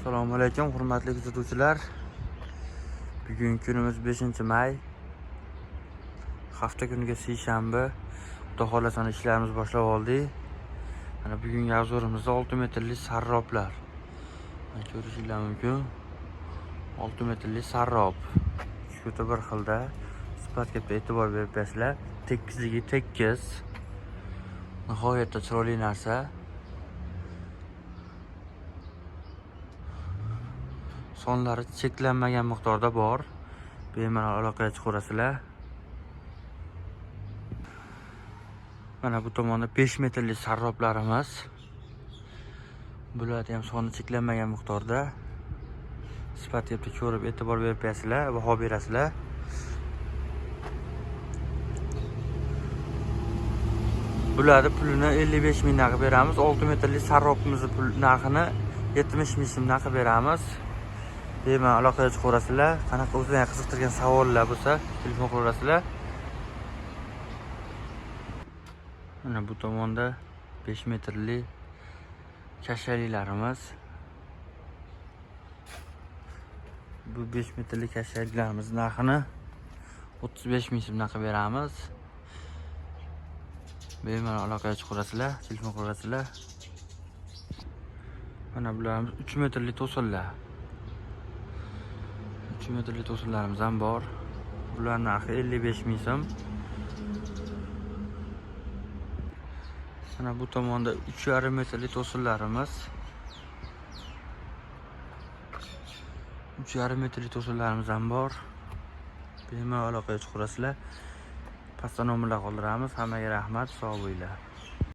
Assalomu alaykum, hurmatli kuzatuvchilar. Bugun kunimiz 5-may. Hafta kuniga seshanba. Xudo xolasa ishlarimiz boshlab oldik. Mana bugungi avzorimizda 6 metrli sarroblar. Mana ko'rishingiz mumkin. 6 metrli sarrob. Shuta bir xilda. Sifatga e'tibor berasizlar. Tekizligi tekis. Nihoyatda chiroyli narsa. Sonlari cheklanmagan miqdorda bor. Bemalol aloqaga chiqarasizlar. Mana bu tomonda 5 metrli sarroblarimiz. Bularni ham soni cheklanmagan miqdorda. Sifatga ko'rib e'tibor berasizlar, baho berasizlar. Bularni pulini 55 mingdan qilib beramiz. 6 metrli sarrobimizni pul narxini 70 ming so'mdan qilib beramiz. Bemalol aloqaga chiqarasizlar. Qanaqa o'zingizga qiziqtirgan savollar bo'lsa, telefon qilasizlar. Mana bu tomonda 5 metrli kashalilarimiz. Bu 5 metrli kashalilarimiz narxini 35 ming so'mdan qilib beramiz. Bemalol aloqaga chiqarasizlar, telefon qilasizlar. Mana bularimiz 3 metrli to'sinlar. 3 metrli to'sinlarimiz ham bor. Bular narxi 55 ming so'm. Mana bu tomonda 3,5 metrli to'sinlarimiz. 3,5 metrli to'sinlarimiz ham bor. Bemalol aloqaga chiqarasizlar. Pastda nomerlar qoldiramiz. Hammaga rahmat, sog' bo'linglar.